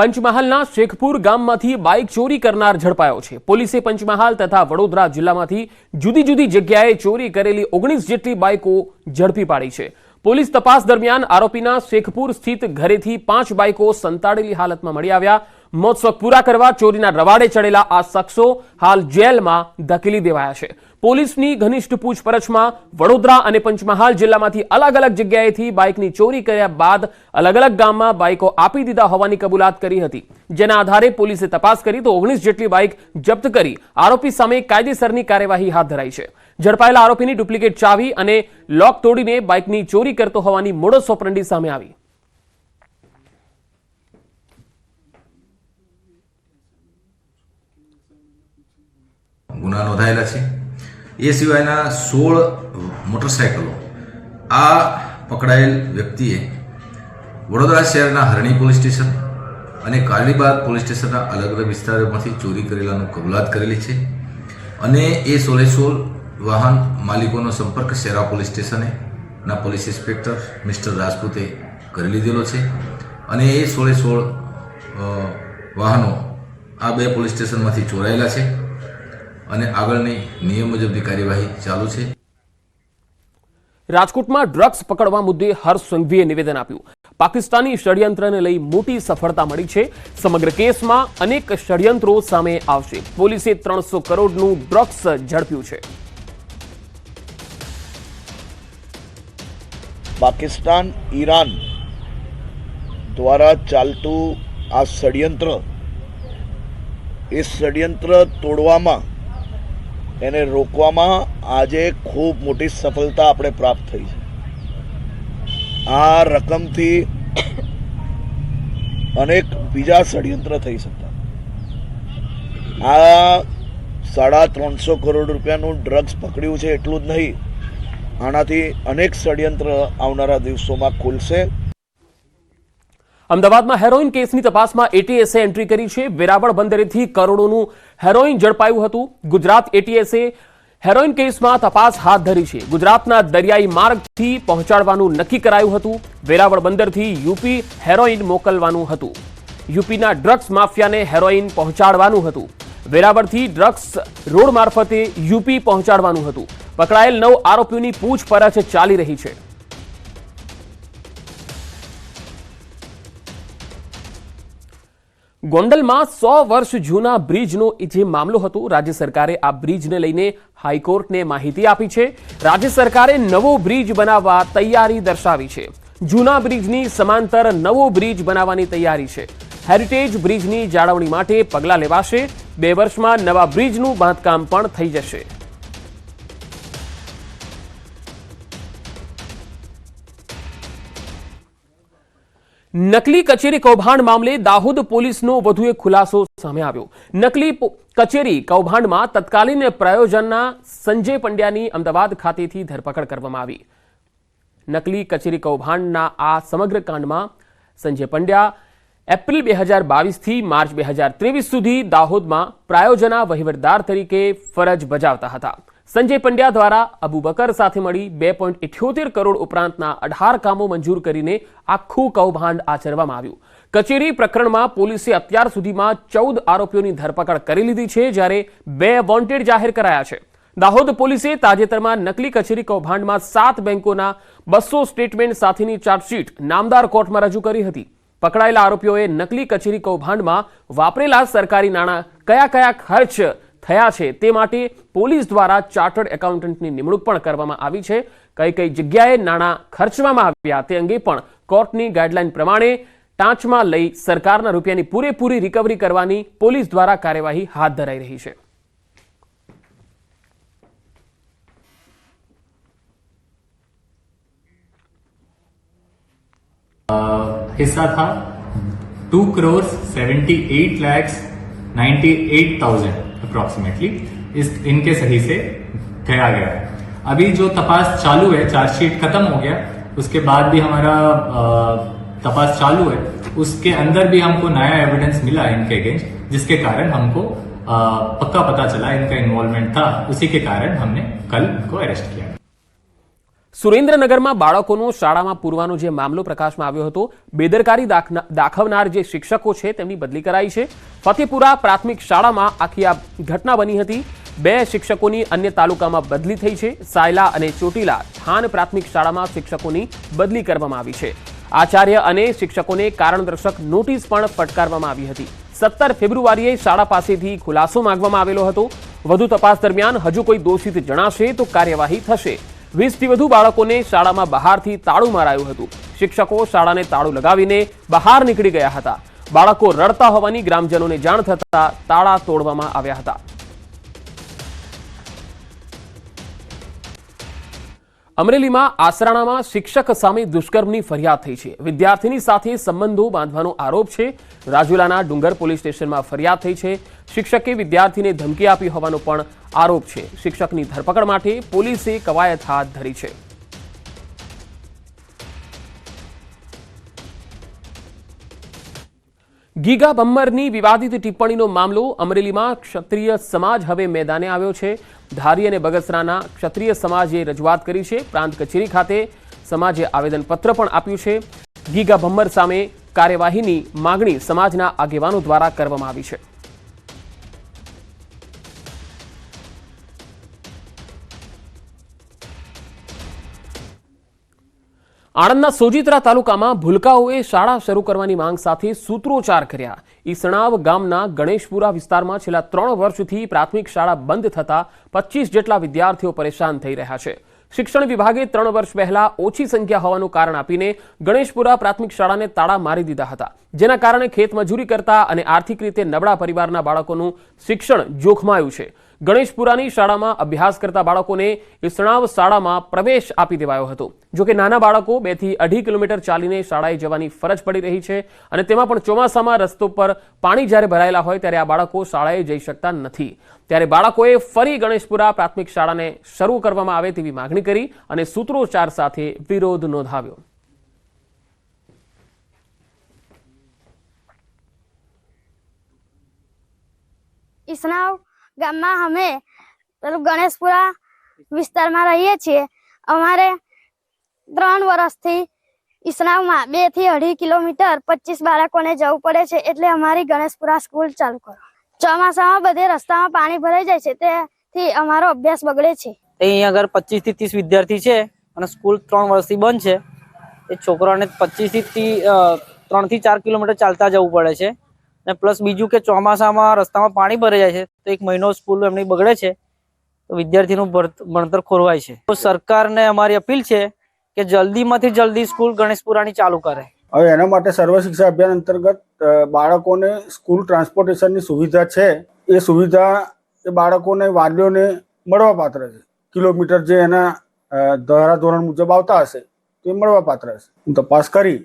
પંચમહાલના શેખપુર ગામમાંથી બાઇક ચોરી કરનાર ઝડપાયો છે। પોલીસે પંચમહાલ તથા વડોદરા જિલ્લામાંથી જુદી જુદી જગ્યાએ ચોરી કરેલી 19 જેટલી બાઇકો ઝડપી પાડી છે। પોલીસ તપાસ દરમિયાન આરોપીના શેખપુર સ્થિત ઘરેથી 5 બાઇકો સંતાડેલી હાલતમાં મળી આવ્યા। મોજ-શોખ પૂરા કરવા ચોરીના રવાડે ચડેલા આ શખ્સો હાલ જેલમાં ધકેલી દેવાયા છે। પોલીસની ઘનિષ્ઠ પૂછપરછમાં વડોદરા અને પંચમહાલ જિલ્લામાંથી અલગ અલગ જગ્યાએથી બાઇકની ચોરી કર્યા બાદ અલગ અલગ ગામમાં બાઇકો આપી દીધા હોવાની કબૂલાત કરી હતી, જેના આધારે પોલીસે તપાસ કરી તો 19 જેટલી બાઇક જપ્ત કરી આરોપી સામે કાયદેસરની કાર્યવાહી હાથ ધરાઈ છે। ઝડપાયેલા આરોપીની ડુપ્લિકેટ ચાવી અને લોક તોડીને બાઇકની ચોરી કરતો હોવાની મોડસ ઓપરન્ડી સામે આવી। गुना नोंधायेला छे। ए सिवायना 16 मोटरसाइकलो आ पकड़ायेल व्यक्तिए वडोदरा शहरना हरणी पोलीस स्टेशन અને કારડીબાગ પોલીસ સ્ટેશનના અલગ અલગ વિસ્તારોમાંથી ચોરી કરેલાનું કબૂલાત કરેલી છે અને એ 16 વાહન માલિકોનો સંપર્ક શેરા પોલીસ સ્ટેશને ના પોલીસ ઇન્સ્પેક્ટર મિસ્ટર રાજપૂતે કરી લીધેલો છે અને એ 16 વાહનો આ બે પોલીસ સ્ટેશનમાંથી ચોરાયેલા છે અને આગળની નિયમ મુજબની કાર્યવાહી ચાલુ છે। રાજકોટમાં ડ્રગ્સ પકડવા મુદ્દે હર્ષ સંઘવીએ નિવેદન આપ્યું। પાકિસ્તાની ષડયંત્રને લઈ મોટી સફળતા મળી છે। સમગ્ર કેસમાં અનેક ષડયંત્રો સામે આવશે। પોલીસે 300 કરોડનું ડ્રગ્સ ઝડપ્યું છે। પાકિસ્તાન ઈરાન દ્વારા ચાલતું આ ષડયંત્ર, એ ષડયંત્ર તોડવામાં, એને રોકવામાં આજે ખૂબ મોટી સફળતા આપણે પ્રાપ્ત થઈ છે। આ રકમથી અનેક બીજા ષડયંત્ર થઈ શકતા। આ 350 કરોડ રૂપિયાનું ડ્રગ્સ પકડ્યું છે એટલું જ નહીં, આનાથી અનેક ષડયંત્ર આવનારા દિવસોમાં ખુલશે। અમદાવાદમાં હેરોઇન કેસની તપાસમાં એટીએસે એન્ટ્રી કરી છે। વેરાવળ બંદરેથી કરોડોનું હેરોઇન ઝડપાયું હતું। ગુજરાત એટીએસે હેરોઇન કેસમાં તપાસ હાથ ધરી છે। ગુજરાતના દરિયાઈ માર્ગથી પહોંચાડવાનું નક્કી કરાયું હતું। વેરાવળ બંદરથી યુપી હેરોઇન મોકલવાનું હતું। યુપીના ડ્રગ્સ માફિયાને હેરોઇન પહોંચાડવાનું હતું। વેરાવળથી ડ્રગ્સ રોડ મારફતે યુપી પહોંચાડવાનું હતું। પકડાયેલ 9 આરોપીઓની પૂછપરછ ચાલી રહી છે। ગોંડલમાં 100 વર્ષ જૂના બ્રિજનો જે મામલો હતો, રાજ્ય સરકારે આ બ્રિજને લઈને હાઈકોર્ટને માહિતી આપી છે। રાજ્ય સરકારે નવો બ્રિજ બનાવવા તૈયારી દર્શાવી છે। જૂના બ્રિજની સમાંતર નવો બ્રિજ બનાવવાની તૈયારી છે। હેરિટેજ બ્રિજની જાળવણી માટે પગલાં લેવાશે। 2 વર્ષમાં નવા બ્રિજનું બાંધકામ પણ થઈ જશે। નકલી કચેરી કૌભાંડ મામલે દાહોદ પોલીસનો વધુ એક ખુલાસો સામે આવ્યો। નકલી કચેરી કૌભાંડમાં તત્કાલીન પ્રયોજનના સંજય પંડ્યાની અમદાવાદ ખાતેથી ધરપકડ કરવામાં આવી। નકલી કચેરી કૌભાંડના આ સમગ્ર કાંડમાં સંજય પંડ્યા એપ્રિલ 2022 થી માર્ચ 2023 સુધી દાહોદમાં પ્રાયોજના વહીવટદાર તરીકે ફરજ બજાવતા હતા। સંજય પંડ્યા દ્વારા અબુબકર સાથે મળી 2.78 કરોડ ઉપરાંતના 18 કામો મંજૂર કરીને આખું કૌભાંડ આચરવામાં આવ્યું। કચેરી પ્રકરણમાં પોલીસે અત્યાર સુધીમાં 14 આરોપીઓની ધરપકડ કરી લીધી છે, જ્યારે 2 વોન્ટેડ જાહેર કરાયા છે। દાહોદ પોલીસે તાજેતરમાં નકલી કચેરી કૌભાંડમાં 7 બેંકોના 200 સ્ટેટમેન્ટ સાથેની ચાર્જશીટ નામદાર કોર્ટમાં રજૂ કરી હતી। પકડાયેલા આરોપીઓએ નકલી કચેરી કૌભાંડમાં વાપરેલા સરકારી નાણાં કયા ખર્ચ થયા છે તે માટે પોલીસ દ્વારા ચાર્ટર્ડ એકાઉન્ટન્ટની નિમણૂક પણ કરવામાં આવી છે। કઈ જગ્યાએ નાણાં ખર્ચવામાં આવ્યા તે અંગે પણ કોર્ટની ગાઈડલાઈન પ્રમાણે ટાંચમાં લઈ સરકારના રૂપિયાની પૂરેપૂરી રિકવરી કરવાની પોલીસ દ્વારા કાર્યવાહી હાથ ધરાઈ રહી છે। हिस्सा था 2,78,98,000 अप्रॉक्सीमेटली इनके सही से गया है। अभी जो तपास चालू है, चार्जशीट खत्म हो गया, उसके बाद भी हमारा तपास चालू है। उसके अंदर भी हमको नया एविडेंस मिला इनके अगेंस्ट, जिसके कारण हमको पक्का पता चला इनका इन्वॉल्वमेंट था। उसी के कारण हमने कल इनको अरेस्ट किया। સુરેન્દ્રનગરમાં બાળકોનો શાળામાં પૂરવાનો જે મામલો પ્રકાશમાં આવ્યો હતો, બેદરકારી દાખવનાર જે શિક્ષકો છે તેમની બદલી કરાઈ છે. ફતેપુરા પ્રાથમિક શાળામાં આખી આ ઘટના બની હતી. 2 શિક્ષકોની અન્ય તાલુકામાં બદલી થઈ છે. સાયલા અને ચોટીલા થાન પ્રાથમિક શાળામાં શિક્ષકોની બદલી કરવામાં આવી છે. આચાર્ય અને શિક્ષકોને કારણદર્શક નોટિસ પણ ફટકારવામાં આવી હતી. 17 ફેબ્રુઆરીએ શાળા પાસેથી ખુલાસો માંગવામાં આવેલો હતો. વધુ તપાસ દરમિયાન હજુ કોઈ દોષિત જણાશે તો કાર્યવાહી થશે. 20 થી વધુ બાળકોને શાળામાં બહારથી તાળું મારાયું હતું. શિક્ષકો શાળાને તાળું લગાવીને બહાર નીકળી ગયા હતા. બાળકો રડતા હોવાની ગ્રામજનોને જાણ થતા તાળા તોડવામાં આવ્યા હતા. અમરેલીમાં આસરાણામાં શિક્ષક સામે દુષ્કર્મની ફરિયાદ થઈ છે. વિદ્યાર્થીની સાથે સંબંધો બાંધવાનો આરોપ છે. રાજુલાના ડુંગર પોલીસ સ્ટેશનમાં ફરિયાદ થઈ છે. શિક્ષકે વિદ્યાર્થીને ધમકી આપી હોવાનો પણ આરોપ છે. શિક્ષકની ધરપકડ માટે પોલીસે કવાયત હાથ ધરી છે. ગીગા બમ્મરની વિવાદિત ટિપ્પણીનો મામલો અમરેલીમાં ક્ષત્રિય સમાજ હવે મેદાને આવ્યો છે. ધારી અને બગસરાના ક્ષત્રિય સમાજે રજૂઆત કરી છે. પ્રાંત કચેરી ખાતે સમાજે આવેદનપત્ર પણ આપ્યું છે. ગીગા બમ્મર સામે કાર્યવાહીની માંગણી સમાજના આગેવાનો દ્વારા કરવામાં આવી છે. આણંદના સોજિત્રા તાલુકામાં ભૂલકાઓએ શાળા શરૂ કરવાની માંગ સાથે સૂત્રોચ્ચાર કર્યા. ઈસણાવ ગામના ગણેશપુરા વિસ્તારમાં છેલ્લા 3 વર્ષથી પ્રાથમિક શાળા બંધ થતા 25 જેટલા વિદ્યાર્થીઓ પરેશાન થઈ રહ્યા છે. શિક્ષણ વિભાગે 3 વર્ષ પહેલા ઓછી સંખ્યા હોવાનું કારણ આપીને ગણેશપુરા પ્રાથમિક શાળાને તાળા મારી દીધા હતા, જેના કારણે ખેતમજૂરી કરતા અને આર્થિક રીતે નબળા પરિવારના બાળકોનું શિક્ષણ જોખમાયું છે. ગણેશપુરાની શાળામાં અભ્યાસ કરતા બાળકોને ઈસણાવ શાળામાં પ્રવેશ આપી દેવાયો હતો. જોકે નાના બાળકો 2 થી 2.5 કિલોમીટર ચાલીને શાળાએ જવાની ફરજ પડી રહી છે અને તેમાં પણ ચોમાસામાં રસ્તો પર પાણી જ્યારે ભરાયેલા હોય ત્યારે આ બાળકો શાળાએ જઈ શકતા નથી. ત્યારે બાળકોએ ફરી ગણેશપુરા પ્રાથમિક શાળાને શરૂ કરવામાં આવે તેવી માગણી કરી અને સૂત્રોચ્ચાર સાથે વિરોધ નોંધાવ્યો. ઈસણાવ ગામમાં અમે ગણેશપુરા વિસ્તારમાં રહીએ છીએ. અમારે 3 વર્ષથી ઈસણાવમાં 2 થી 2.5 કિલોમીટર 25 બાળકોને જવું પડે છે. એટલે અમારી ગણેશપુરા સ્કૂલ ચાલુ કરો. ચોમાસામાં બધે રસ્તામાં પાણી ભરાઈ જાય છે, તેથી અમારો અભ્યાસ બગડે છે. અહીંયા આગળ 25 થી 30 વિદ્યાર્થી છે અને સ્કૂલ 3 વર્ષથી બંધ છે. એ છોકરાઓને 25 થી 3 થી 4 કિલોમીટર ચાલતા જવું પડે છે. અને પ્લસ બીજું કે ચોમાસામાં રસ્તામાં પાણી ભરાઈ જાય છે તો 1 મહિનો સ્કૂલ એમની બગડે છે, તો વિદ્યાર્થીનું ભણતર ખોરવાય છે. તો સરકારને અમારી અપીલ છે કે જલ્દીમાંથી જલ્દી સ્કૂલ ગણેશપુરાની ચાલુ કરે. હવે એના માટે સર્વ શિક્ષા અભિયાન અંતર્ગત બાળકોને સ્કૂલ ટ્રાન્સપોર્ટેશનની સુવિધા છે. એ સુવિધા એ બાળકોને વાલીઓને મળવાપાત્ર છે. કિલોમીટર જે એના ધારાધોરણ મુજબ આવતા હશે તો એ મળવાપાત્ર હશે. હું તપાસ કરી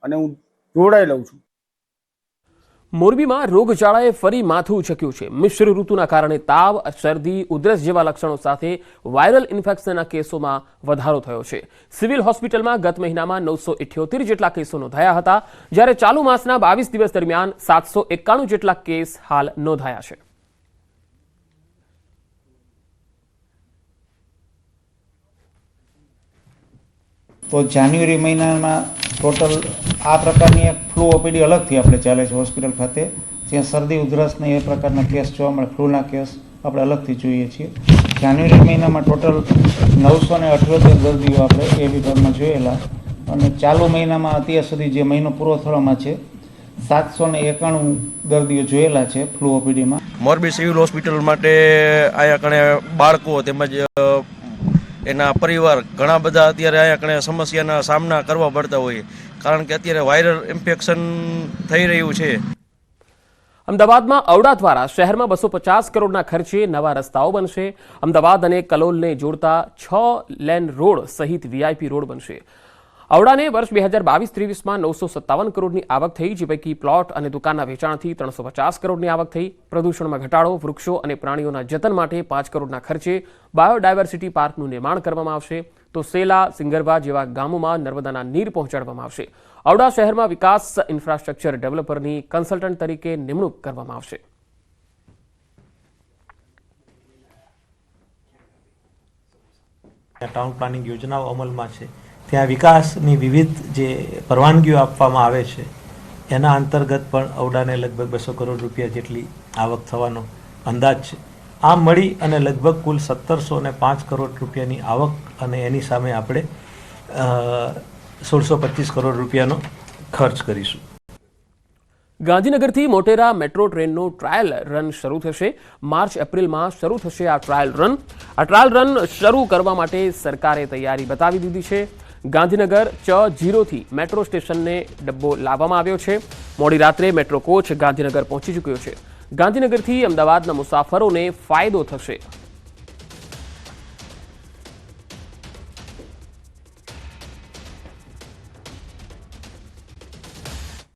અને હું જોડાઈ લઉં છું. મોરબીમાં રોગચાળાએ ફરી માથું ઉચક્યું છે. મિશ્ર ઋતુના કારણે તાવ, શરદી, ઉધરસ જેવા લક્ષણો સાથે વાયરલ ઇન્ફેક્શનના કેસોમાં વધારો થયો છે. સિવિલ હોસ્પિટલમાં ગત મહિનામાં 978 જેટલા કેસો નોંધાયા હતા, જ્યારે ચાલુ માસના 22 દિવસ દરમિયાન 791 જેટલા કેસ હાલ નોંધાયા છે. તો જાન્યુઆરી મહિનામાં ટોટલ આ પ્રકારની એક ફ્લૂ ઓપીડી અલગથી આપણે ચાલે છે હોસ્પિટલ ખાતે, જ્યાં શરદી ઉધરસના એ પ્રકારના કેસ જોવા મળે. ફ્લૂના કેસ આપણે અલગથી જોઈએ છીએ. જાન્યુઆરી મહિનામાં ટોટલ 978 દર્દીઓ આપણે એ વિભાગમાં જોયેલા અને ચાલુ મહિનામાં અત્યાર સુધી જે મહિનો પૂરો થવામાં છે 791 દર્દીઓ જોયેલા છે ફ્લૂ ઓપીડીમાં. મોરબી સિવિલ હોસ્પિટલ માટે અહીંયા કણે બાળકો તેમજ એના પરિવાર ઘણા બધા અત્યારે અહીંયા કણે સમસ્યાના સામના કરવા પડતા હોય, કારણ કે અત્યારે વાયરલ ઇન્ફેક્શન થઈ રહ્યું છે. અમદાવાદમાં ઔડા દ્વારા શહેરમાં 250 કરોડના ખર્ચે નવા રસ્તાઓ બનશે. અમદાવાદ અને કલોલને જોડતા 6 લેન રોડ સહિત વીઆઈપી રોડ બનશે. ઔડાને વર્ષ 2022-23માં 957 કરોડની આવક થઈ, જે પૈકી પ્લોટ અને દુકાનના વેચાણથી 350 કરોડની આવક થઈ. પ્રદૂષણમાં ઘટાડો, વૃક્ષો અને પ્રાણીઓના જતન માટે 5 કરોડના ખર્ચે બાયોડાયવર્સિટી પાર્કનું નિર્માણ કરવામાં આવશે. તો સેલા, સિંગરવા જેવા ગામોમાં નર્મદાના નીર પહોંચાડવામાં આવશે. ઔડા શહેરમાં વિકાસ ઇન્ફ્રાસ્ટ્રક્ચર ડેવલપરની કન્સલ્ટન્ટ તરીકે નિમણૂક કરવામાં આવશે. ટાઉન પ્લાનિંગ યોજનાઓ અમલમાં છે, ત્યાં વિકાસની વિવિધ જે પરવાનગીઓ આપવામાં આવે છે એના અંતર્ગત પણ ઔડાને લગભગ 200 કરોડ રૂપિયા જેટલી આવક થવાનો અંદાજ છે. આ મળી અને લગભગ કુલ 1705 કરોડ રૂપિયાની આવક અને એની સામે આપણે 1625 કરોડ રૂપિયાનો ખર્ચ કરીશું. ગાંધીનગરથી મોટેરા મેટ્રો ટ્રેનનો ટ્રાયલ રન શરૂ થશે. માર્ચ-એપ્રિલમાં શરૂ થશે આ ટ્રાયલ રન. આ ટ્રાયલ રન શરૂ કરવા માટે સરકારે તૈયારી બતાવી દીધી છે. ગાંધીનગર ચ0 થી મેટ્રો સ્ટેશનને ડબ્બો લાવવામાં આવ્યો છે. મોડી રાત્રે મેટ્રો કોચ ગાંધીનગર પહોંચી ચૂક્યો છે. ગાંધીનગરથી અમદાવાદના મુસાફરોને ફાયદો થશે.